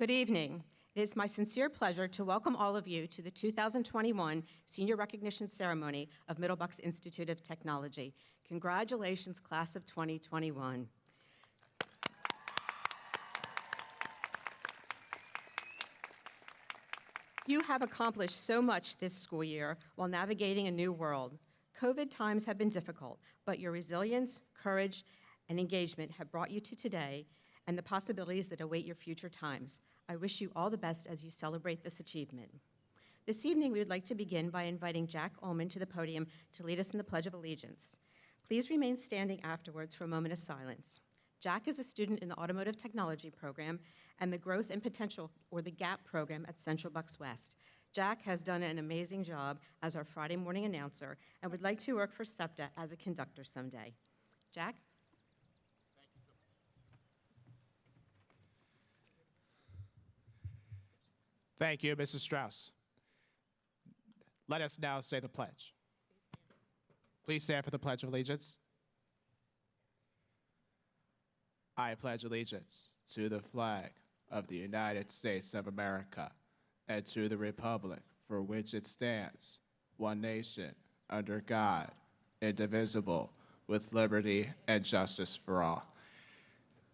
Good evening. It is my sincere pleasure to welcome all of you to the 2021 Senior Recognition Ceremony of Middle Bucks Institute of Technology. Congratulations, class of 2021. You have accomplished so much this school year while navigating a new world. COVID times have been difficult, but your resilience, courage, and engagement have brought you to today and the possibilities that await your future times. I wish you all the best as you celebrate this achievement. This evening, we would like to begin by inviting Jack Ullman to the podium to lead us in the Pledge of Allegiance. Please remain standing afterwards for a moment of silence. Jack is a student in the Automotive Technology program and the Growth and Potential, or the GAP program at Central Bucks West. Jack has done an amazing job as our Friday morning announcer and would like to work for SEPTA as a conductor someday. Jack? Thank you, Mrs. Strauss. Let us now say the pledge. Please stand for the Pledge of Allegiance. I pledge allegiance to the flag of the United States of America and to the republic for which it stands, one nation, under God, indivisible, with liberty and justice for all.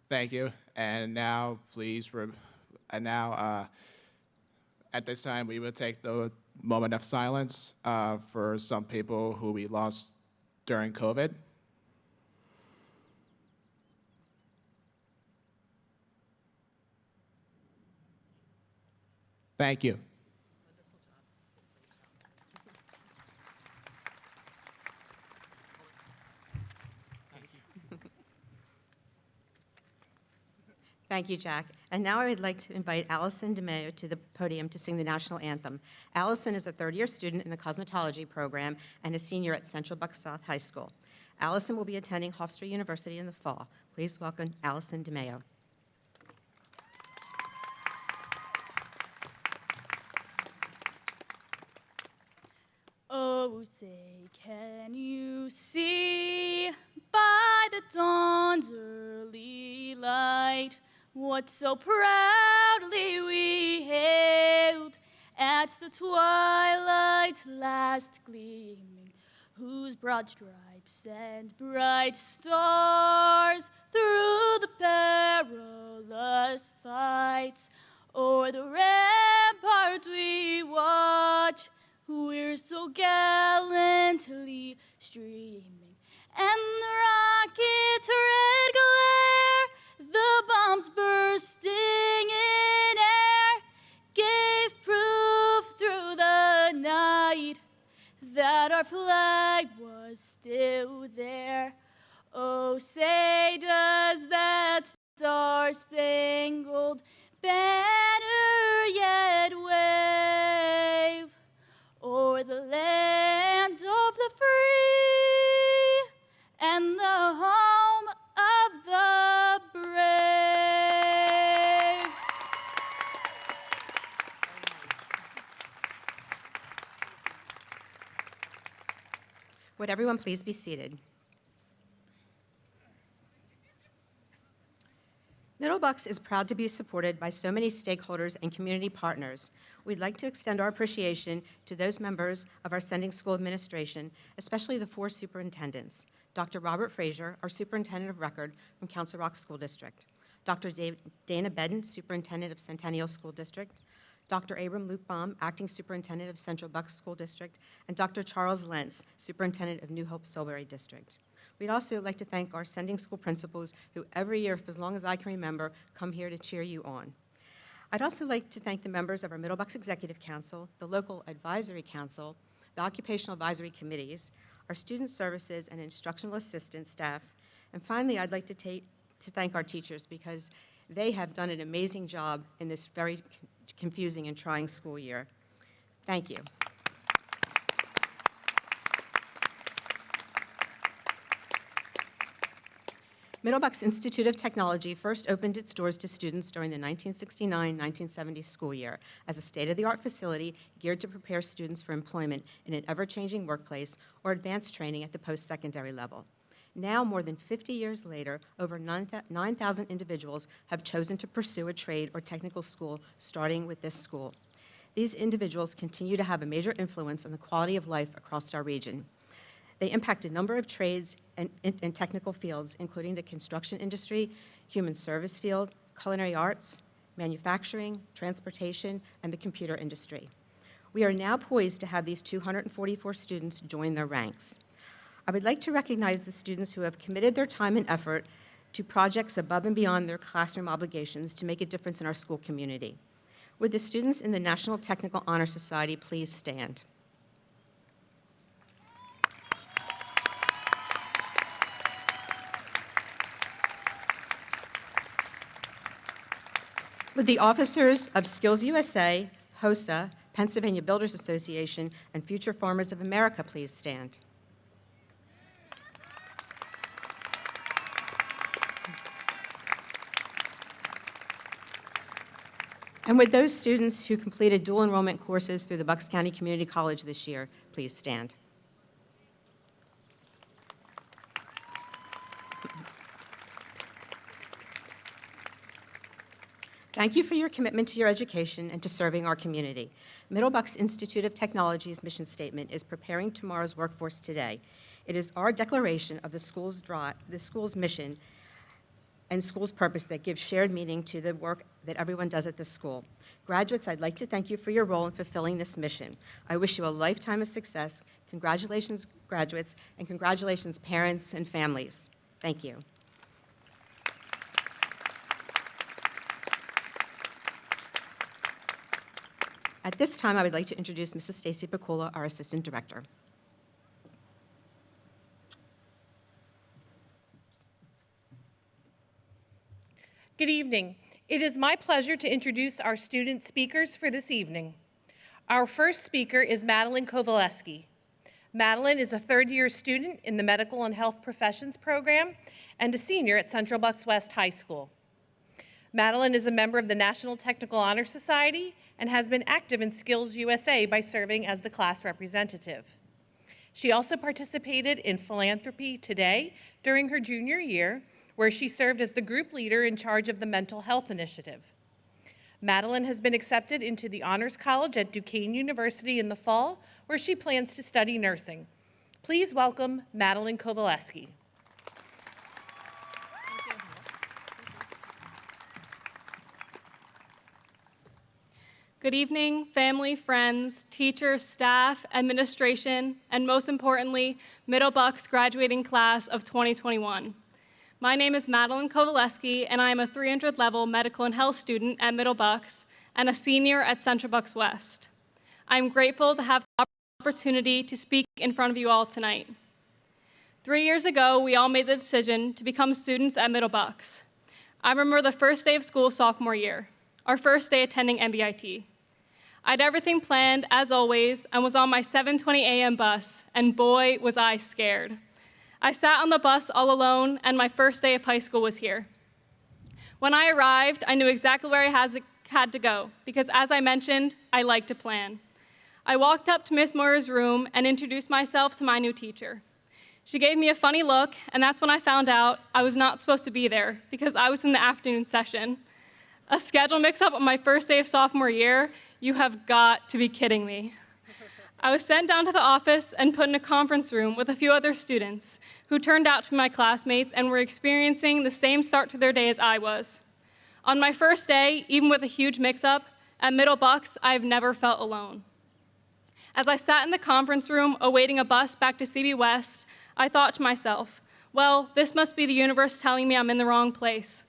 Thank you. And now, please, at this time, we will take the moment of silence for some people who we lost during COVID. Thank you. Thank you, Jack. And now I would like to invite Allison DeMeo to the podium to sing the national anthem. Allison is a third-year student in the cosmetology program and a senior at Central Bucks South High School. Allison will be attending Hofstra University in the fall. Please welcome Allison DeMeo. Oh, say, can you see by the dawn's early light what so proudly we hailed at the twilight's last gleaming, whose broad stripes and bright stars through the perilous fights o'er the ramparts we watch, we're so gallantly streaming, and the rocket's red glare, the bombs bursting in air, gave proof through the night that our flag was still there. Oh, say does that star-spangled banner yet wave o'er the land of the free and the home of the brave. Would everyone please be seated? Middle Bucks is proud to be supported by so many stakeholders and community partners. We'd like to extend our appreciation to those members of our sending school administration, especially the 4 superintendents. Dr. Robert Frazier, our superintendent of record from Council Rock School District. Dr. Dana Bedden, superintendent of Centennial School District. Dr. Abram Lukebaum, acting superintendent of Central Bucks School District. And Dr. Charles Lentz, superintendent of New Hope Solberry District. We'd also like to thank our sending school principals who every year, for as long as I can remember, come here to cheer you on. I'd also like to thank the members of our Middle Bucks Executive Council, the local advisory council, the occupational advisory committees, our student services and instructional assistance staff, and finally, I'd like to thank our teachers because they have done an amazing job in this very confusing and trying school year. Thank you. Middle Bucks Institute of Technology first opened its doors to students during the 1969-1970 school year as a state-of-the-art facility geared to prepare students for employment in an ever-changing workplace or advanced training at the post-secondary level. Now, more than 50 years later, over 9,000 individuals have chosen to pursue a trade or technical school, starting with this school. These individuals continue to have a major influence on the quality of life across our region. They impact a number of trades and technical fields, including the construction industry, human service field, culinary arts, manufacturing, transportation, and the computer industry. We are now poised to have these 244 students join their ranks. I would like to recognize the students who have committed their time and effort to projects above and beyond their classroom obligations to make a difference in our school community. Would the students in the National Technical Honor Society please stand? Would the officers of Skills USA, HOSA, Pennsylvania Builders Association, and Future Farmers of America please stand? And would those students who completed dual enrollment courses through the Bucks County Community College this year please stand? Thank you for your commitment to your education and to serving our community. Middle Bucks Institute of Technology's mission statement is preparing tomorrow's workforce today. It is our declaration of the school's mission and school's purpose that gives shared meaning to the work that everyone does at this school. Graduates, I'd like to thank you for your role in fulfilling this mission. I wish you a lifetime of success. Congratulations, graduates, and congratulations, parents and families. Thank you. At this time, I would like to introduce Mrs. Stacy Pikula, our Assistant Director. Good evening. It is my pleasure to introduce our student speakers for this evening. Our first speaker is Madeline Kovaleski. Madeline is a third-year student in the Medical and Health Professions program and a senior at Central Bucks West High School. Madeline is a member of the National Technical Honor Society and has been active in Skills USA by serving as the class representative. She also participated in Philanthropy Today during her junior year, where she served as the group leader in charge of the Mental Health Initiative. Madeline has been accepted into the Honors College at Duquesne University in the fall, where she plans to study nursing. Please welcome Madeline Kovaleski. Good evening, family, friends, teachers, staff, administration, and most importantly, Middle Bucks graduating class of 2021. My name is Madeline Kovaleski, and I am a 300-level medical and health student at Middle Bucks and a senior at Central Bucks West. I'm grateful to have the opportunity to speak in front of you all tonight. 3 years ago, we all made the decision to become students at Middle Bucks. I remember the first day of school sophomore year, our first day attending MBIT. I had everything planned, as always, and was on my 7:20 a.m. bus, and boy, was I scared. I sat on the bus all alone, and my first day of high school was here. When I arrived, I knew exactly where I had to go, because as I mentioned, I like to plan. I walked up to Miss Moyer's room and introduced myself to my new teacher. She gave me a funny look, and that's when I found out I was not supposed to be there, because I was in the afternoon session. A schedule mix-up on my first day of sophomore year? You have got to be kidding me. I was sent down to the office and put in a conference room with a few other students who turned out to be my classmates and were experiencing the same start to their day as I was. On my first day, even with a huge mix-up, at Middle Bucks, I've never felt alone. As I sat in the conference room awaiting a bus back to CB West, I thought to myself, well, this must be the universe telling me I'm in the wrong place.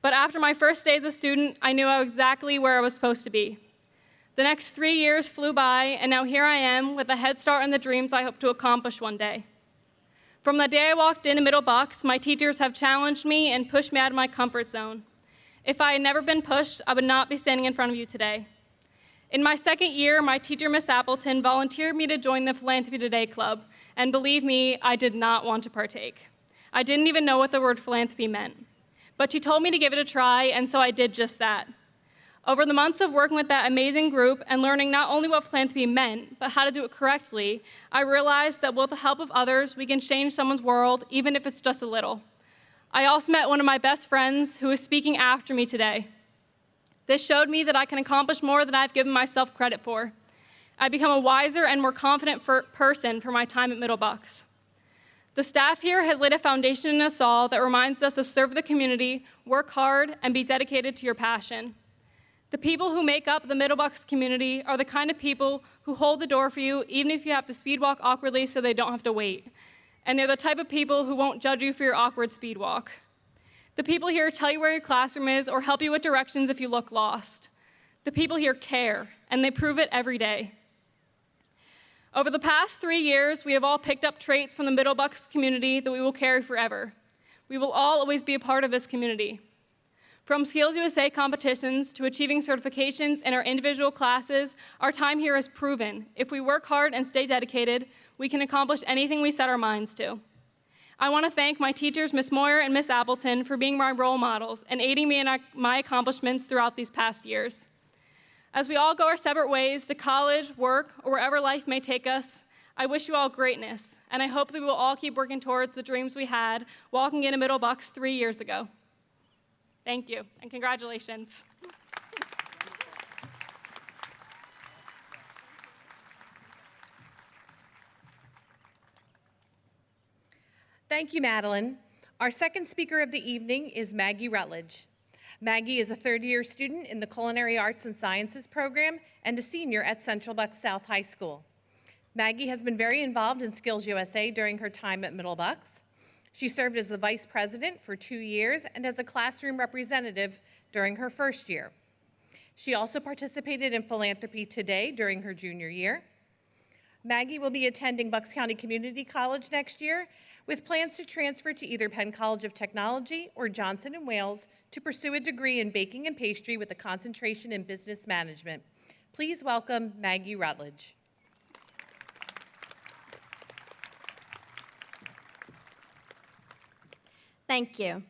But after my first day as a student, I knew exactly where I was supposed to be. The next 3 years flew by, and now here I am with a head start on the dreams I hope to accomplish one day. From the day I walked into Middle Bucks, my teachers have challenged me and pushed me out of my comfort zone. If I had never been pushed, I would not be standing in front of you today. In my second year, my teacher, Miss Appleton, volunteered me to join the Philanthropy Today Club, and believe me, I did not want to partake. I didn't even know what the word philanthropy meant. But she told me to give it a try, and so I did just that. Over the months of working with that amazing group and learning not only what philanthropy meant, but how to do it correctly, I realized that with the help of others, we can change someone's world, even if it's just a little. I also met one of my best friends who is speaking after me today. This showed me that I can accomplish more than I've given myself credit for. I become a wiser and more confident person for my time at Middle Bucks. The staff here has laid a foundation in us all that reminds us to serve the community, work hard, and be dedicated to your passion. The people who make up the Middle Bucks community are the kind of people who hold the door for you even if you have to speed walk awkwardly so they don't have to wait. And they're the type of people who won't judge you for your awkward speed walk. The people here tell you where your classroom is or help you with directions if you look lost. The people here care, and they prove it every day. Over the past 3 years, we have all picked up traits from the Middle Bucks community that we will carry forever. We will all always be a part of this community. From Skills USA competitions to achieving certifications in our individual classes, our time here has proven if we work hard and stay dedicated, we can accomplish anything we set our minds to. I want to thank my teachers, Ms. Moyer and Ms. Appleton, for being my role models and aiding me in my accomplishments throughout these past years. As we all go our separate ways to college, work, or wherever life may take us, I wish you all greatness, and I hope that we will all keep working towards the dreams we had walking into Middle Bucks 3 years ago. Thank you, and congratulations. Thank you, Madeline. Our second speaker of the evening is Maggie Rutledge. Maggie is a third-year student in the Culinary Arts and Sciences program and a senior at Central Bucks South High School. Maggie has been very involved in Skills USA during her time at Middle Bucks. She served as the vice president for 2 years and as a classroom representative during her first year. She also participated in Philanthropy Today during her junior year. Maggie will be attending Bucks County Community College next year with plans to transfer to either Penn College of Technology or Johnson & Wales to pursue a degree in baking and pastry with a concentration in business management. Please welcome Maggie Rutledge. Thank you.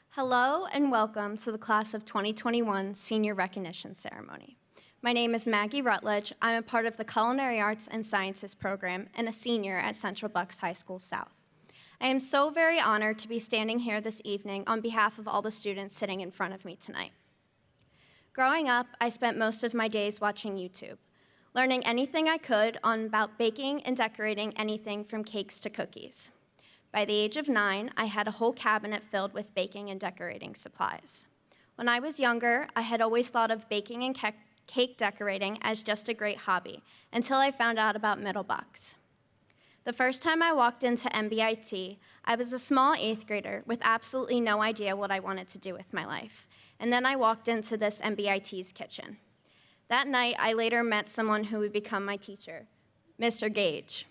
Hello and welcome to the Class of 2021 Senior Recognition Ceremony. My name is Maggie Rutledge. I'm a part of the Culinary Arts and Sciences program and a senior at Central Bucks High School South. I am so very honored to be standing here this evening on behalf of all the students sitting in front of me tonight. Growing up, I spent most of my days watching YouTube, learning anything I could about baking and decorating anything from cakes to cookies. By the age of 9, I had a whole cabinet filled with baking and decorating supplies. When I was younger, I had always thought of baking and cake decorating as just a great hobby, until I found out about Middle Bucks. The first time I walked into MBIT, I was a small 8th grader with absolutely no idea what I wanted to do with my life. And then I walked into this MBIT's kitchen. That night, I later met someone who would become my teacher, Mr. Gage.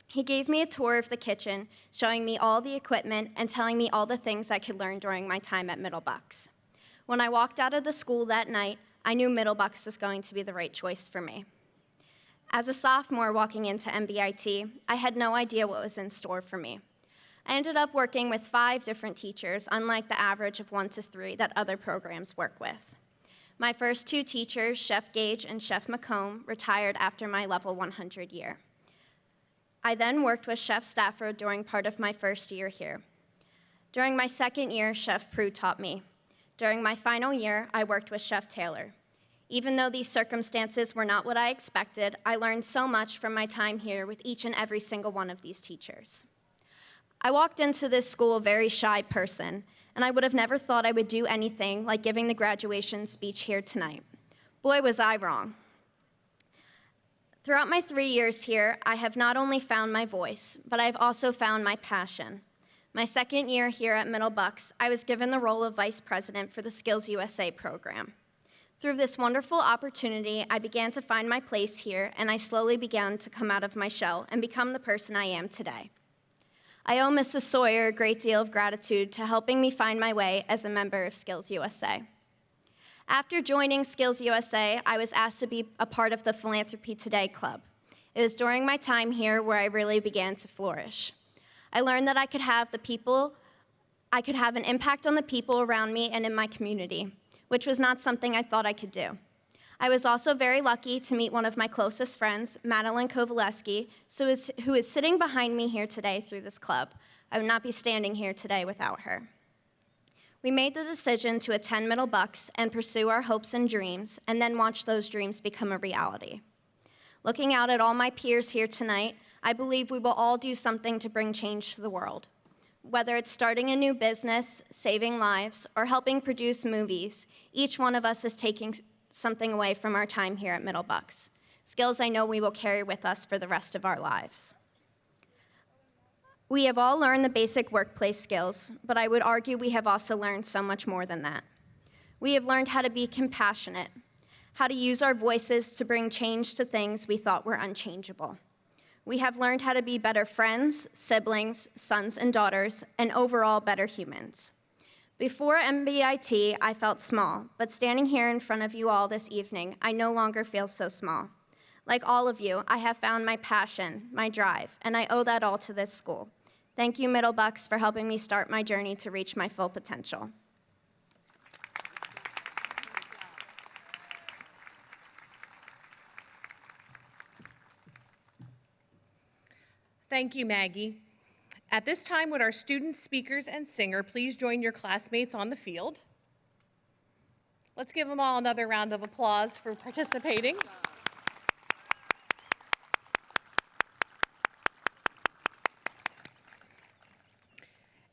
He gave me a tour of the kitchen, showing me all the equipment and telling me all the things I could learn during my time at Middle Bucks. When I walked out of the school that night, I knew Middle Bucks was going to be the right choice for me. As a sophomore walking into MBIT, I had no idea what was in store for me. I ended up working with 5 different teachers, unlike the average of 1 to 3 that other programs work with. My first 2 teachers, Chef Gage and Chef McComb, retired after my level 100 year. I then worked with Chef Stafford during part of my first year here. During my second year, Chef Prue taught me. During my final year, I worked with Chef Taylor. Even though these circumstances were not what I expected, I learned so much from my time here with each and every single one of these teachers. I walked into this school a very shy person, and I would have never thought I would do anything like giving the graduation speech here tonight. Boy, was I wrong. Throughout my 3 years here, I have not only found my voice, but I've also found my passion. My second year here at Middle Bucks, I was given the role of Vice President for the Skills USA program. Through this wonderful opportunity, I began to find my place here, and I slowly began to come out of my shell and become the person I am today. I owe Mrs. Sawyer a great deal of gratitude to helping me find my way as a member of Skills USA. After joining Skills USA, I was asked to be a part of the Philanthropy Today Club. It was during my time here where I really began to flourish. I learned that I could have an impact on the people around me and in my community. which was not something I thought I could do. I was also very lucky to meet one of my closest friends, Madeline Kovaleski, who is sitting behind me here today through this club. I would not be standing here today without her. We made the decision to attend Middle Bucks and pursue our hopes and dreams, and then watch those dreams become a reality. Looking out at all my peers here tonight, I believe we will all do something to bring change to the world. Whether it's starting a new business, saving lives, or helping produce movies, each one of us is taking something away from our time here at Middle Bucks. Skills I know we will carry with us for the rest of our lives. We have all learned the basic workplace skills, but I would argue we have also learned so much more than that. We have learned how to be compassionate, how to use our voices to bring change to things we thought were unchangeable. We have learned how to be better friends, siblings, sons and daughters, and overall better humans. Before MBIT, I felt small, but standing here in front of you all this evening, I no longer feel so small. Like all of you, I have found my passion, my drive, and I owe that all to this school. Thank you, Middle Bucks, for helping me start my journey to reach my full potential. Thank you, Maggie. At this time, would our student speakers and singer please join your classmates on the field? Let's give them all another round of applause for participating.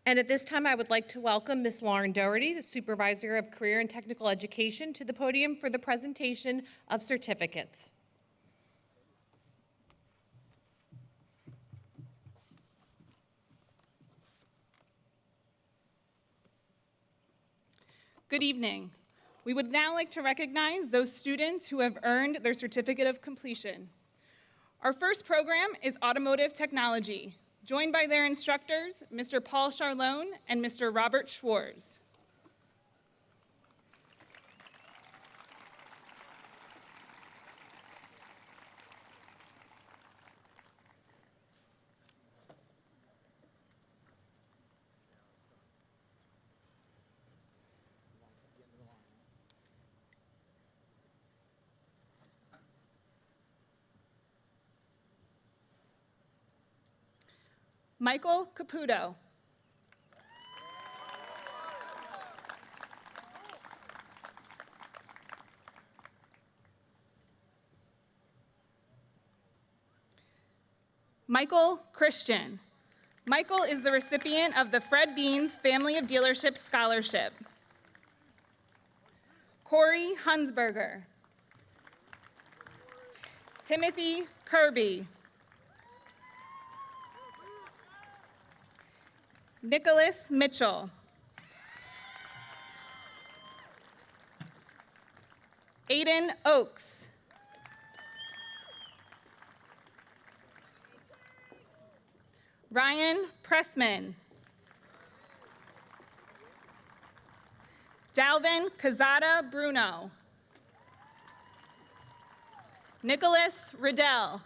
And at this time, I would like to welcome Ms. Lauren Doherty, the Supervisor of Career and Technical Education, to the podium for the presentation of certificates. Good evening. We would now like to recognize those students who have earned their certificate of completion. Our first program is Automotive Technology, joined by their instructors, Mr. Paul Charlone and Mr. Robert Schwartz. Michael Caputo. Michael Christian. Michael is the recipient of the Fred Beans Family of Dealerships Scholarship. Corey Hunsberger. Timothy Kirby. Nicholas Mitchell. Aiden Oakes. Ryan Pressman. Dalvin Cazada Bruno. Nicholas Riddell.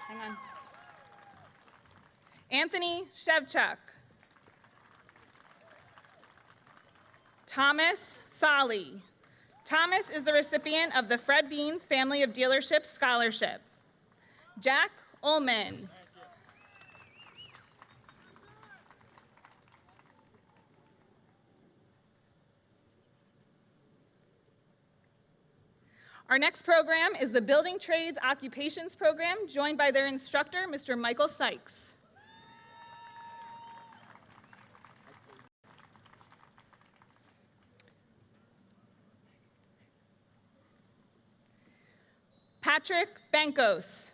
Hang on. Anthony Shevchuk. Thomas Solly. Thomas is the recipient of the Fred Beans Family of Dealerships Scholarship. Jack Ullman. Our next program is the Building Trades Occupations Program, joined by their instructor, Mr. Michael Sykes. Patrick Bankos.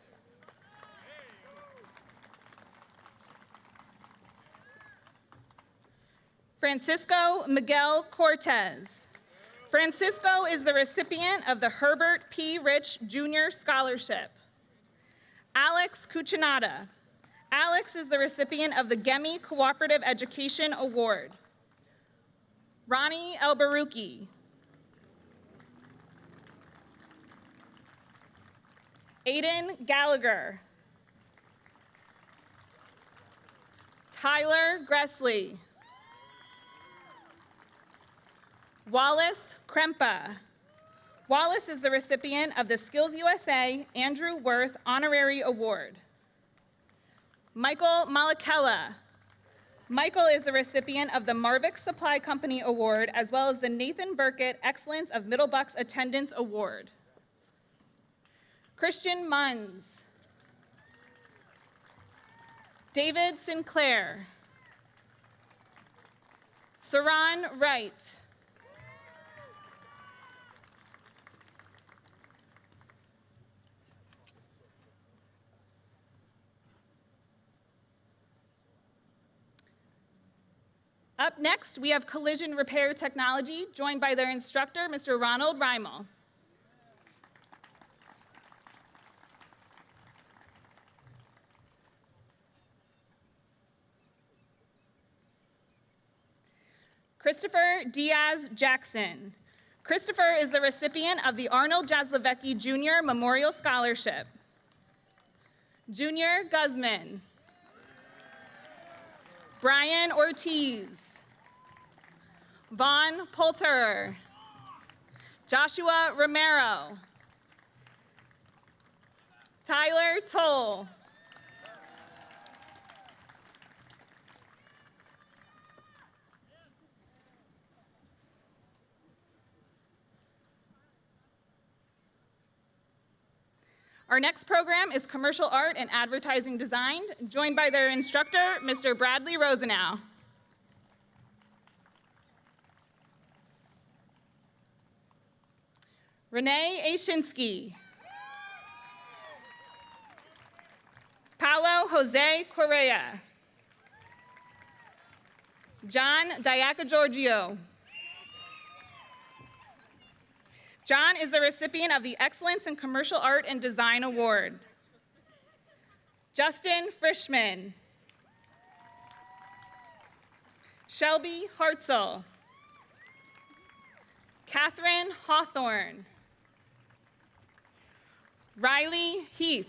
Francisco Miguel Cortez. Francisco is the recipient of the Herbert P. Rich Jr. Scholarship. Alex Cuccinata. Alex is the recipient of the Gemi Cooperative Education Award. Ronnie El-Barouki. Aiden Gallagher. Tyler Gressley. Wallace Krempa. Wallace is the recipient of the Skills USA Andrew Worth Honorary Award. Michael Malakella. Michael is the recipient of the Marvick Supply Company Award, as well as the Nathan Burkett Excellence of Middle Bucks Attendance Award. Christian Munns. David Sinclair. Saran Wright. Up next, we have collision repair technology, joined by their instructor, Mr. Ronald Reimel. Christopher Diaz Jackson. Christopher is the recipient of the Arnold Jaslowecki Jr. Memorial Scholarship. Junior Guzman. Brian Ortiz. Vaughn Poulterer. Joshua Romero. Tyler Toll. Our next program is Commercial Art and Advertising Design, joined by their instructor, Mr. Bradley Rosenau. Renee Ashinsky. Paulo Jose Correa. John Diacogiorgio. John is the recipient of the Excellence in Commercial Art and Design Award. Justin Frischman. Shelby Hartzell. Catherine Hawthorne. Riley Heath.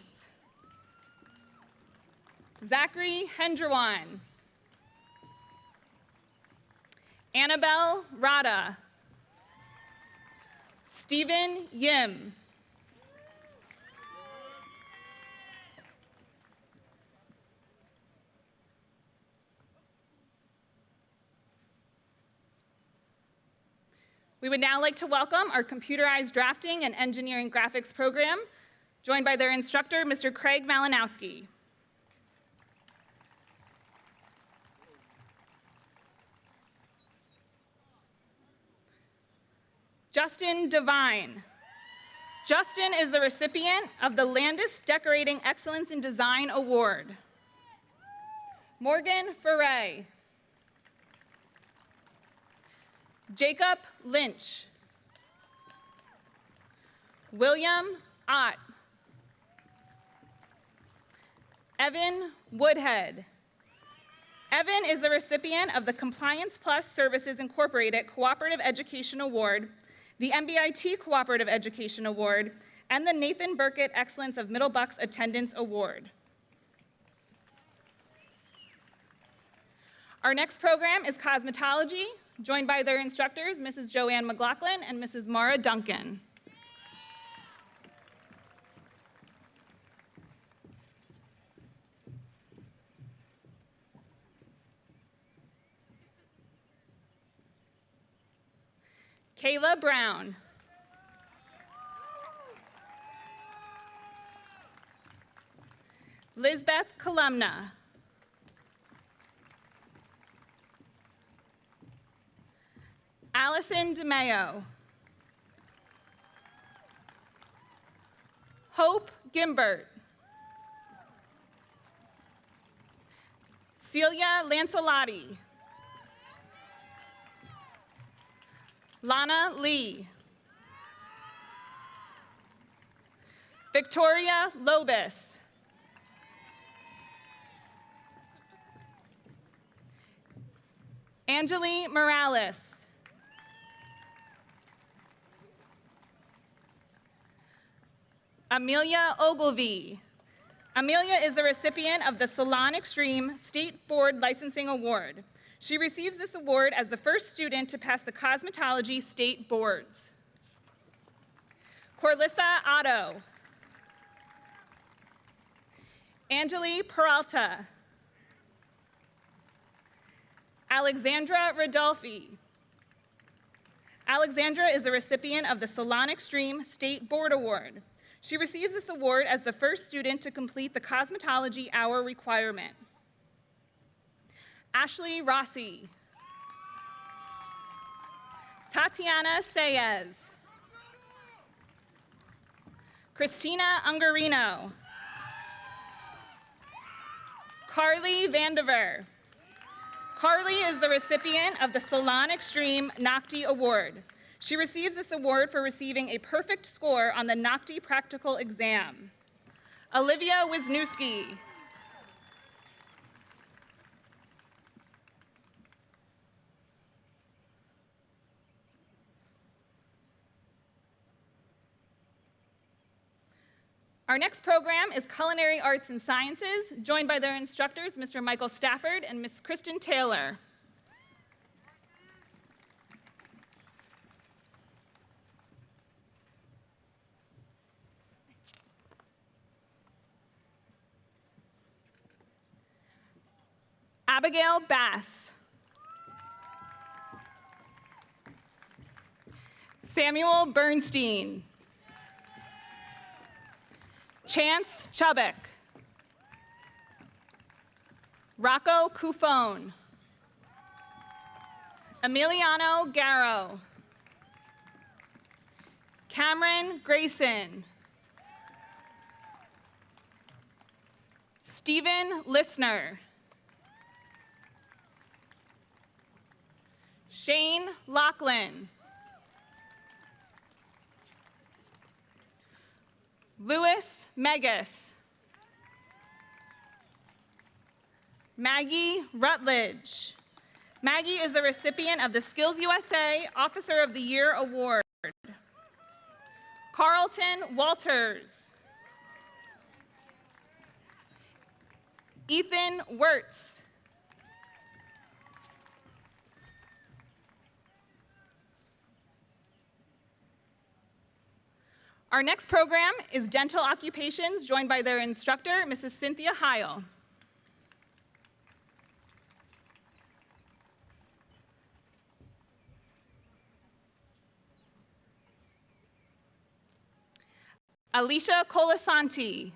Zachary Hendrewan. Annabelle Rada. Stephen Yim. We would now like to welcome our computerized drafting and engineering graphics program, joined by their instructor, Mr. Craig Malinowski. Justin Devine. Justin is the recipient of the Landis Decorating Excellence in Design Award. Morgan Ferre. Jacob Lynch. William Ott. Evan Woodhead. Evan is the recipient of the Compliance Plus Services Incorporated Cooperative Education Award, the MBIT Cooperative Education Award, and the Nathan Burkett Excellence of Middle Bucks Attendance Award. Our next program is Cosmetology, joined by their instructors, Mrs. Joanne McLaughlin and Mrs. Mara Duncan. Kayla Brown. Lizbeth Columna. Allison DeMayo. Hope Gimbert. Celia Lancelotti. Lana Lee. Victoria Lobis. Angeli Morales. Amelia Ogilvie. Amelia is the recipient of the Salon Extreme State Board Licensing Award. She receives this award as the first student to pass the cosmetology state boards. Corlissa Otto. Angeli Peralta. Alexandra Rodolfi. Alexandra is the recipient of the Salon Extreme State Board Award. She receives this award as the first student to complete the cosmetology hour requirement. Ashley Rossi. Tatiana Sayez. Christina Ungarino. Carly Vandiver. Carly is the recipient of the Salon Extreme NOCTI Award. She receives this award for receiving a perfect score on the NOCTI practical exam. Olivia Wisniewski. Our next program is Culinary Arts and Sciences, joined by their instructors, Mr. Michael Stafford and Ms. Kristen Taylor. Abigail Bass. Samuel Bernstein. Chance Chubbuck. Rocco Cufone. Emiliano Garro. Cameron Grayson. Stephen Lissner. Shane Lachlan. Louis Megas. Maggie Rutledge. Maggie is the recipient of the Skills USA Officer of the Year Award. Carlton Walters. Ethan Wirtz. Our next program is Dental Occupations, joined by their instructor, Mrs. Cynthia Heil. Alicia Colasanti.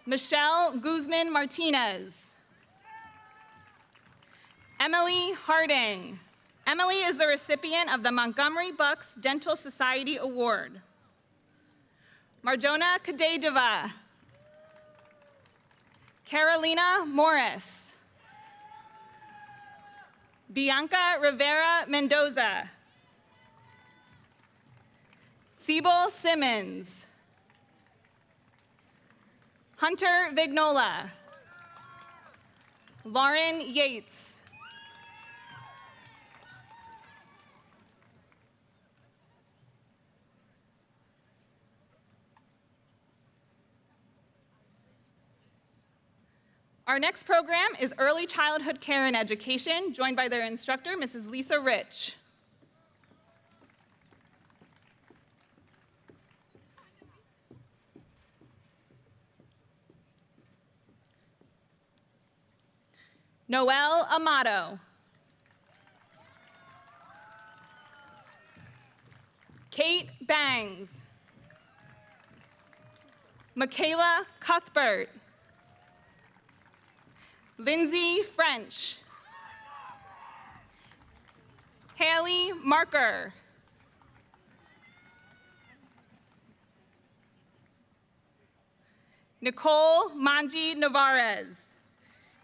Michelle Guzman Martinez. Emily Harding. Emily is the recipient of the Montgomery Bucks Dental Society Award. Marjona Kadejeva. Carolina Morris. Bianca Rivera Mendoza. Sibyl Simmons. Hunter Vignola. Lauren Yates. Our next program is Early Childhood Care and Education, joined by their instructor, Mrs. Lisa Rich. Noelle Amato. Kate Bangs. Michaela Cuthbert. Lindsay French. Haley Marker. Nicole Manji Navarez.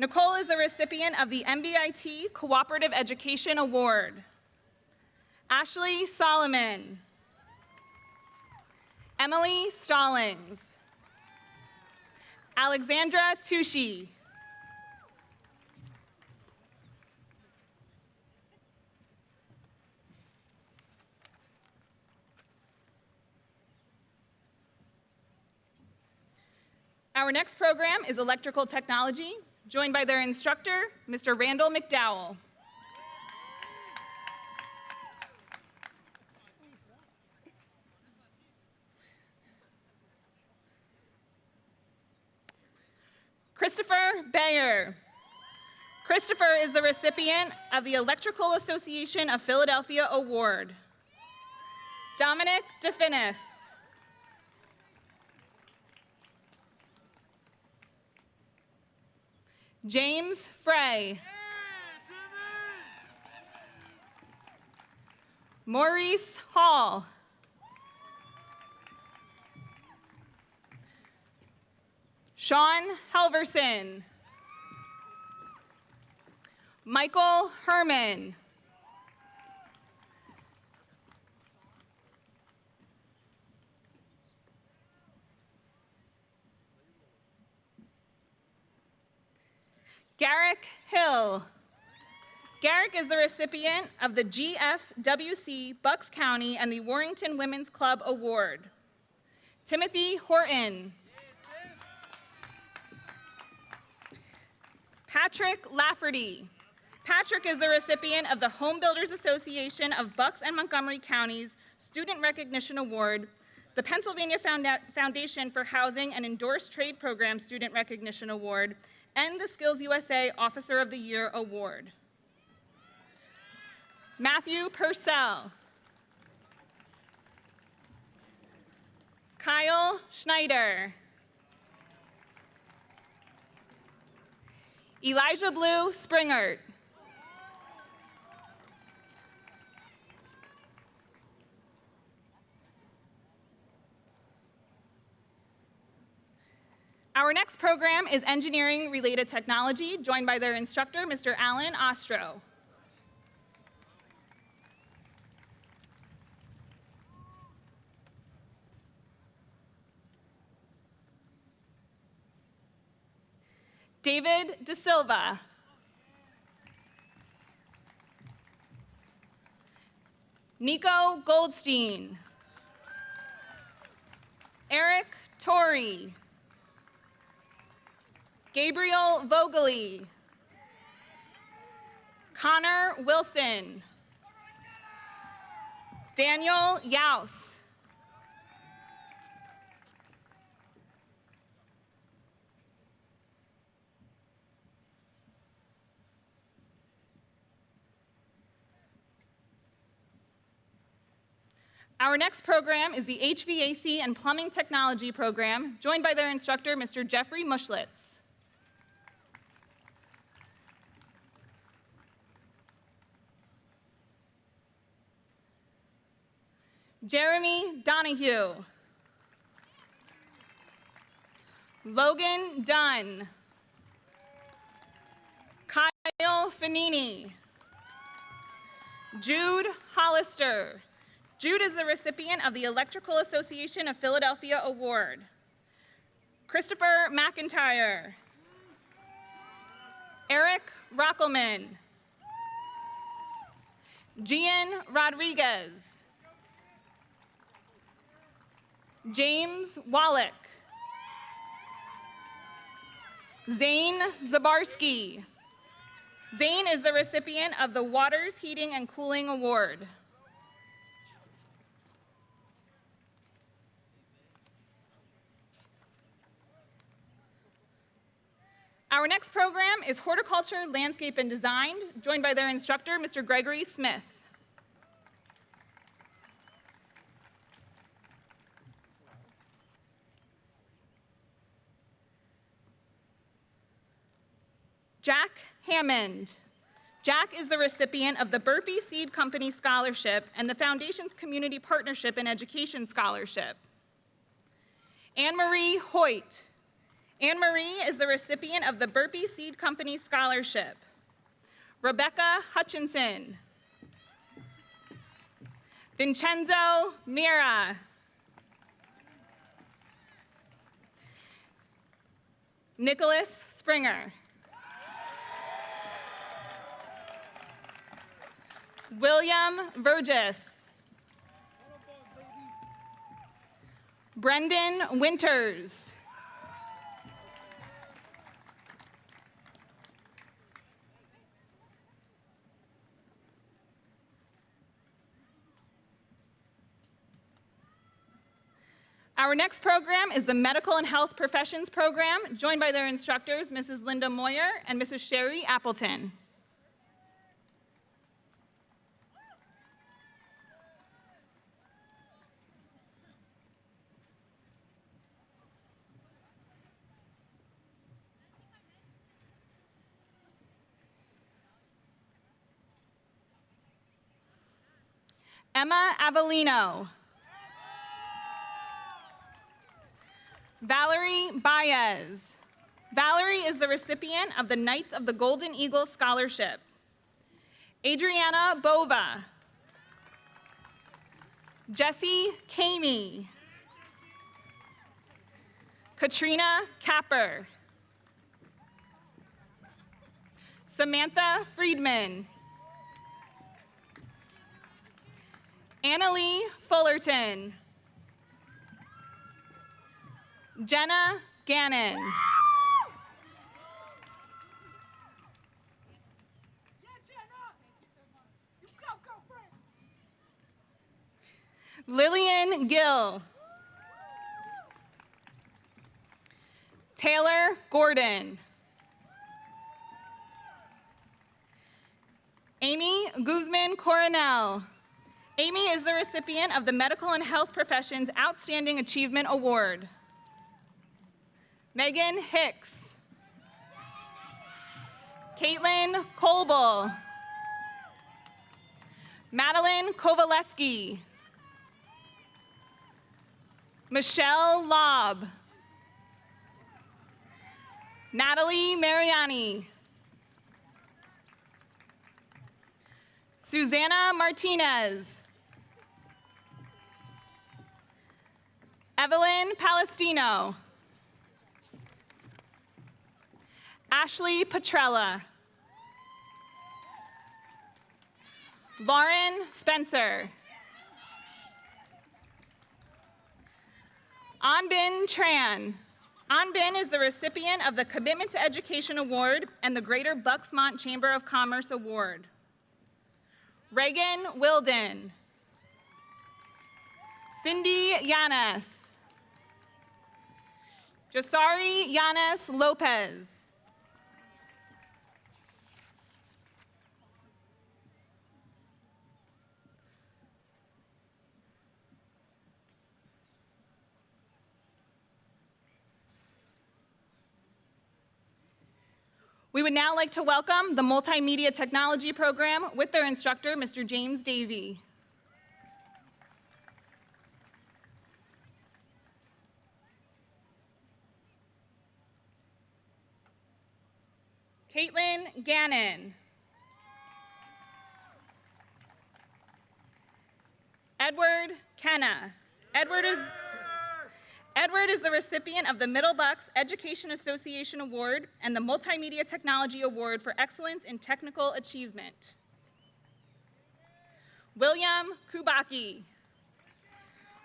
Nicole is the recipient of the MBIT Cooperative Education Award. Ashley Solomon. Emily Stallings. Alexandra Tucci. Our next program is Electrical Technology, joined by their instructor, Mr. Randall McDowell. Christopher Bayer. Christopher is the recipient of the Electrical Association of Philadelphia Award. Dominic DeFinis. James Frey. Maurice Hall. Sean Helverson. Michael Herman. Garrick Hill. Garrick is the recipient of the GFWC Bucks County and the Warrington Women's Club Award. Timothy Horton. Patrick Lafferty. Patrick is the recipient of the Home Builders Association of Bucks and Montgomery Counties Student Recognition Award, the Pennsylvania Foundation for Housing and Endorsed Trade Program Student Recognition Award, and the Skills USA Officer of the Year Award. Matthew Purcell. Kyle Schneider. Elijah Blue Springert. Our next program is Engineering-Related Technology, joined by their instructor, Mr. Alan Ostro. David De Silva. Nico Goldstein. Eric Torrey. Gabriel Vogely. Connor Wilson. Daniel Yaus. Our next program is the HVAC and Plumbing Technology program, joined by their instructor, Mr. Jeffrey Muschlitz. Jeremy Donahue. Logan Dunn. Kyle Fanini. Jude Hollister. Jude is the recipient of the Electrical Association of Philadelphia Award. Christopher McIntyre. Eric Rockelman. Gian Rodriguez. James Wallach. Zane Zabarski. Zane is the recipient of the Waters Heating and Cooling Award. Our next program is Horticulture, Landscape, and Design, joined by their instructor, Mr. Gregory Smith. Jack Hammond. Jack is the recipient of the Burpee Seed Company Scholarship and the Foundation's Community Partnership in Education Scholarship. Anne-Marie Hoyt. Anne-Marie is the recipient of the Burpee Seed Company Scholarship. Rebecca Hutchinson. Vincenzo Mira. Nicholas Springer. William Burgess. Brendan Winters. Our next program is the Medical and Health Professions Program, joined by their instructors, Mrs. Linda Moyer and Mrs. Sherry Appleton. Emma Avellino. Valerie Baez. Valerie is the recipient of the Knights of the Golden Eagle Scholarship. Adriana Bova. Jessie Kamey. Katrina Capper. Samantha Friedman. Annalie Fullerton. Jenna Gannon. Lillian Gill. Taylor Gordon. Amy Guzman Coronel. Amy is the recipient of the Medical and Health Professions Outstanding Achievement Award. Megan Hicks. Caitlin Colble. Madeline Kovaleski. Michelle Lobb. Natalie Mariani. Susanna Martinez. Evelyn Palestino. Ashley Petrella. Lauren Spencer. Anbin Tran. Anbin is the recipient of the Commitment to Education Award and the Greater Bucksmont Chamber of Commerce Award. Reagan Wilden. Cindy Yanes. Josari Yanes Lopez. We would now like to welcome the Multimedia Technology Program with their instructor, Mr. James Davey. Caitlin Gannon. Edward Kenna. Edward is the recipient of the Middle Bucks Education Association Award and the Multimedia Technology Award for Excellence in Technical Achievement. William Kubaki.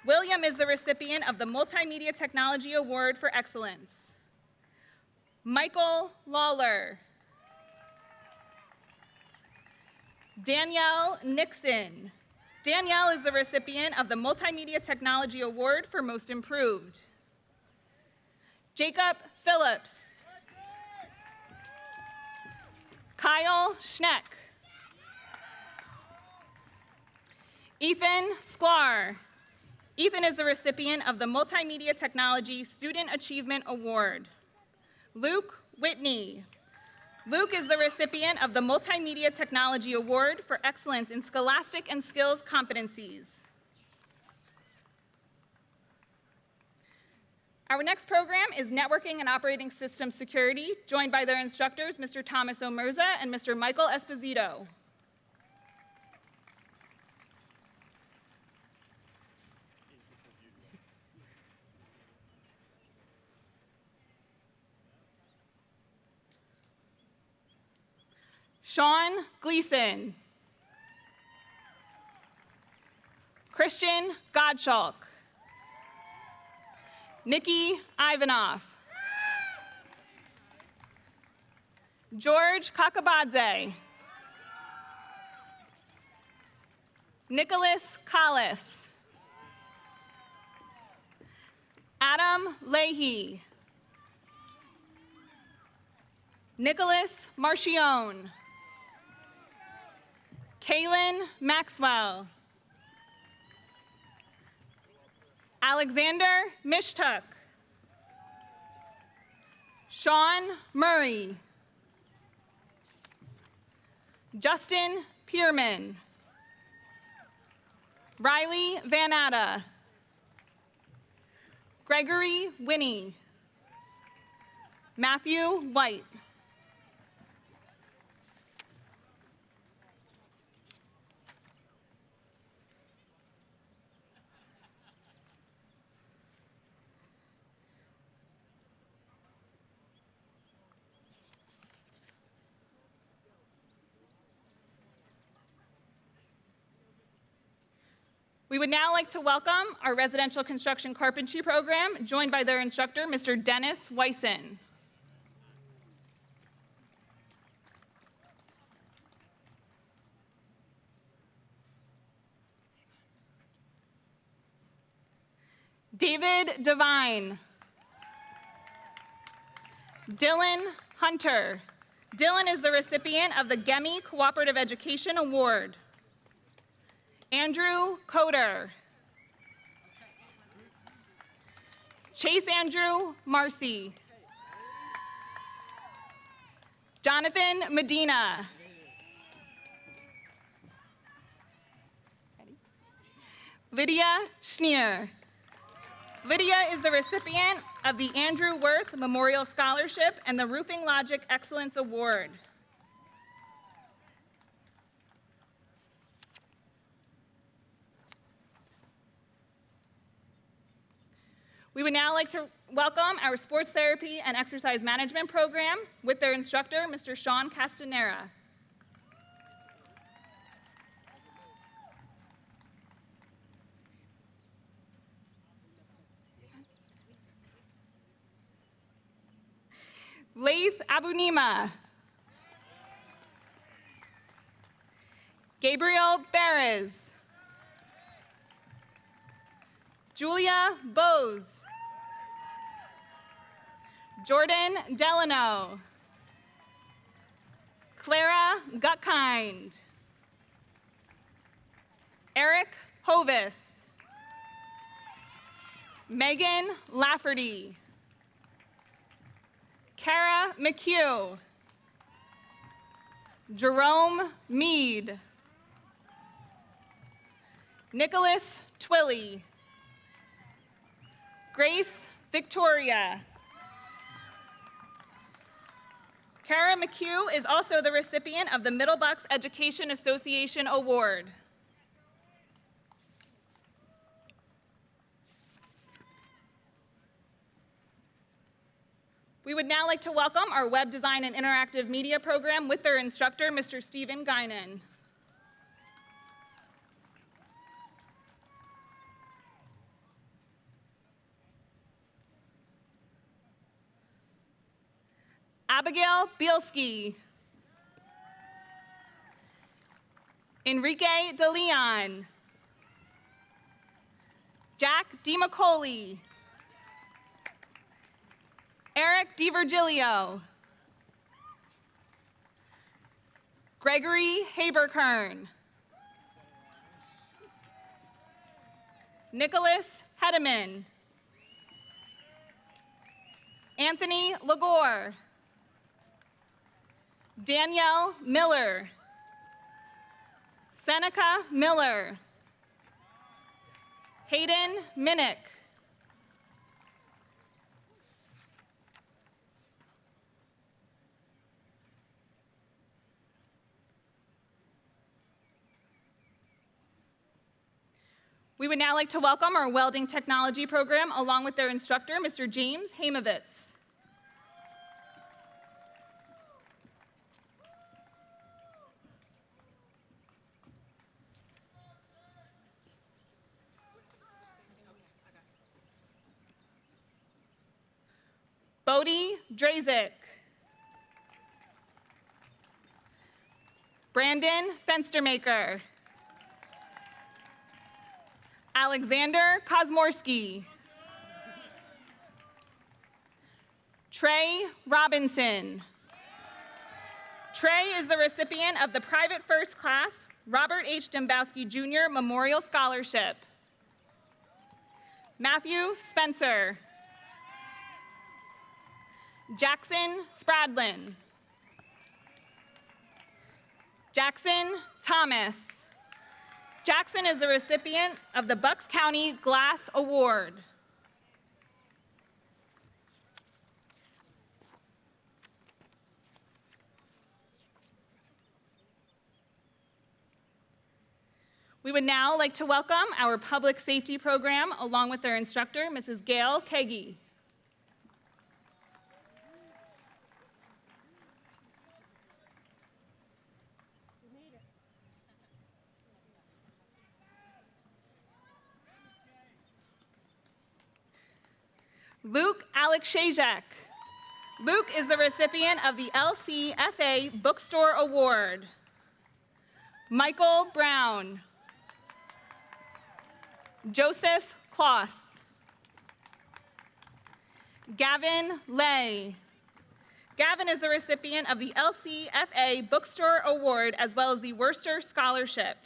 William is the recipient of the Multimedia Technology Award for Excellence. Michael Lawler. Danielle Nixon. Danielle is the recipient of the Multimedia Technology Award for Most Improved. Jacob Phillips. Kyle Schneck. Ethan Sklar. Ethan is the recipient of the Multimedia Technology Student Achievement Award. Luke Whitney. Luke is the recipient of the Multimedia Technology Award for Excellence in Scholastic and Skills Competencies. Our next program is Networking and Operating System Security, joined by their instructors, Mr. Thomas Omerza and Mr. Michael Esposito. Sean Gleason. Christian Godschalk. Nikki Ivanov. George Kakabadze. Nicholas Collis. Adam Leahy. Nicholas Marchione. Kaylin Maxwell. Alexander Mishtuk. Sean Murray. Justin Pierman. Riley Van Atta. Gregory Winnie. Matthew White. We would now like to welcome our residential construction carpentry program, joined by their instructor, Mr. Dennis Wyson. David Devine. Dylan Hunter. Dylan is the recipient of the Gemi Cooperative Education Award. Andrew Coder. Chase Andrew Marcy. Jonathan Medina. Lydia Schneer. Lydia is the recipient of the Andrew Worth Memorial Scholarship and the Roofing Logic Excellence Award. We would now like to welcome our sports therapy and exercise management program with their instructor, Mr. Sean Castanera. Laith Abunima. Gabriel Perez. Julia Bose. Jordan Delano. Clara Gutkind. Eric Hovis. Megan Lafferty. Kara McHugh. Jerome Mead. Nicholas Twilley. Grace Victoria. Kara McHugh is also the recipient of the Middle Bucks Education Association Award. We would now like to welcome our Web Design and Interactive Media program with their instructor, Mr. Stephen Guinan. Abigail Bielski. Enrique De Leon. Jack DiMacaulay. Eric DiVirgilio. Gregory Haberkern. Nicholas Hedeman. Anthony Lagore. Danielle Miller. Seneca Miller. Hayden Minnick. We would now like to welcome our welding technology program along with their instructor, Mr. James Hamovitz. Bodie Drazik. Brandon Fenstermaker. Alexander Kosmorski. Trey Robinson. Trey is the recipient of the Private First Class Robert H. Dembowski Jr. Memorial Scholarship. Matthew Spencer. Jackson Spradlin. Jackson Thomas. Jackson is the recipient of the Bucks County Glass Award. We would now like to welcome our public safety program along with their instructor, Mrs. Gail Kagi. Luke Alekshajek. Luke is the recipient of the LCFA Bookstore Award. Michael Brown. Joseph Kloss. Gavin Lay. Gavin is the recipient of the LCFA Bookstore Award as well as the Worcester Scholarship.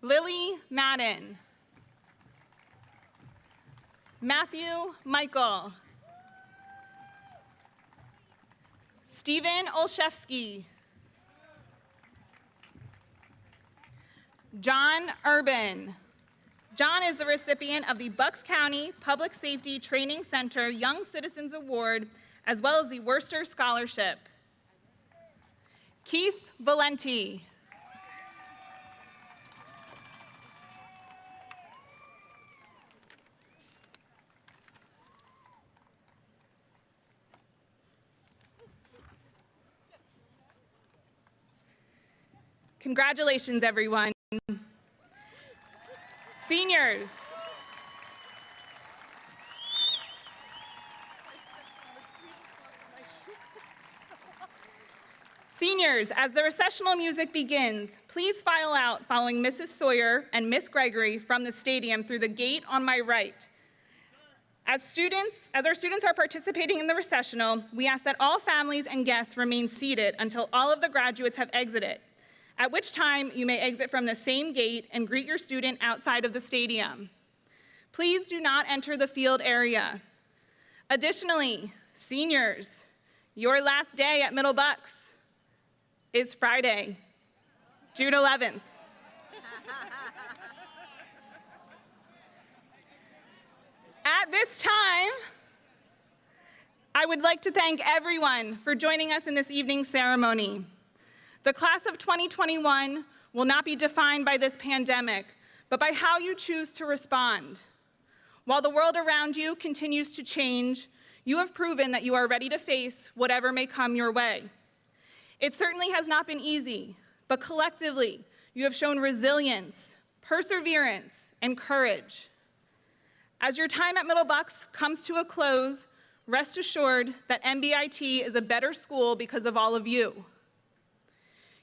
Lily Madden. Matthew Michael. Stephen Olszewski. John Urban. John is the recipient of the Bucks County Public Safety Training Center Young Citizens Award as well as the Worcester Scholarship. Keith Valenti. Congratulations, everyone. Seniors. Seniors, as the recessional music begins, please file out following Mrs. Sawyer and Miss Gregory from the stadium through the gate on my right. As our students are participating in the recessional, we ask that all families and guests remain seated until all of the graduates have exited, at which time you may exit from the same gate and greet your student outside of the stadium. Please do not enter the field area. Additionally, seniors, your last day at Middle Bucks is Friday, June 11th. At this time, I would like to thank everyone for joining us in this evening's ceremony. The class of 2021 will not be defined by this pandemic, but by how you choose to respond. While the world around you continues to change, you have proven that you are ready to face whatever may come your way. It certainly has not been easy, but collectively, you have shown resilience, perseverance, and courage. As your time at Middle Bucks comes to a close, rest assured that MBIT is a better school because of all of you.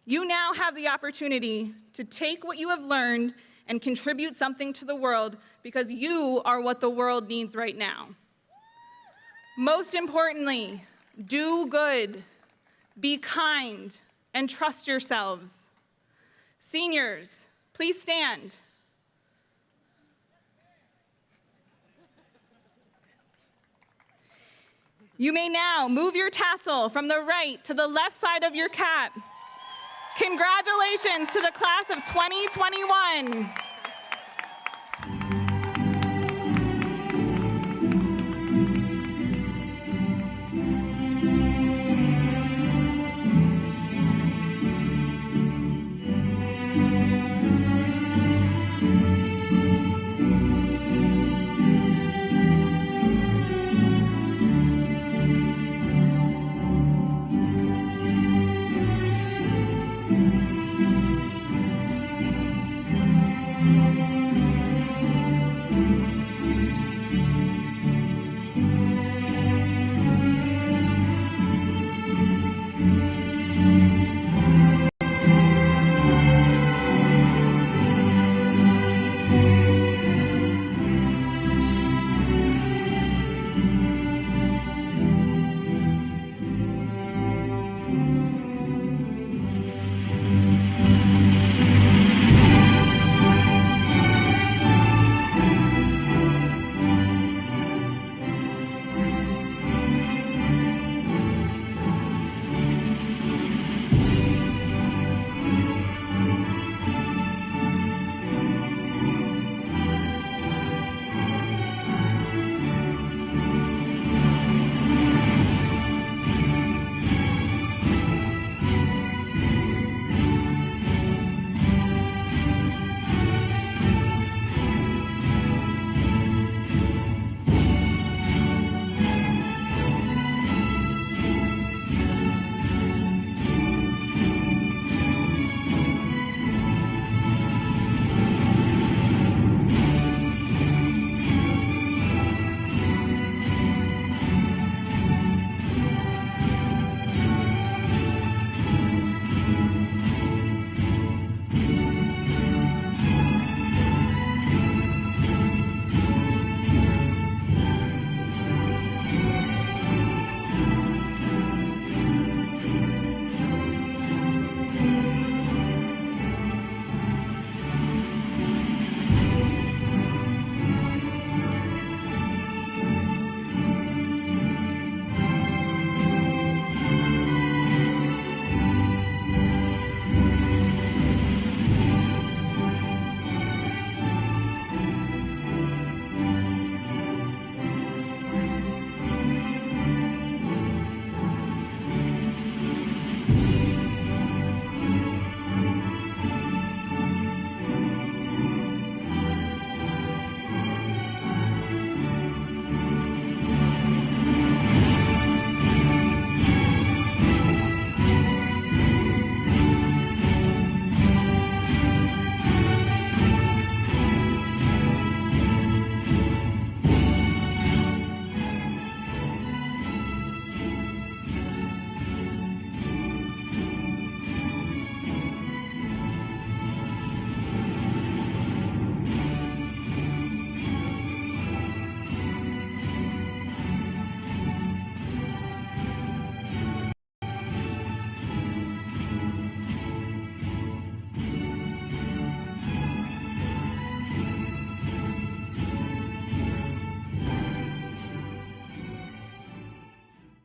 You now have the opportunity to take what you have learned and contribute something to the world because you are what the world needs right now. Most importantly, do good, be kind, and trust yourselves. Seniors, please stand. You may now move your tassel from the right to the left side of your cap. Congratulations to the class of 2021.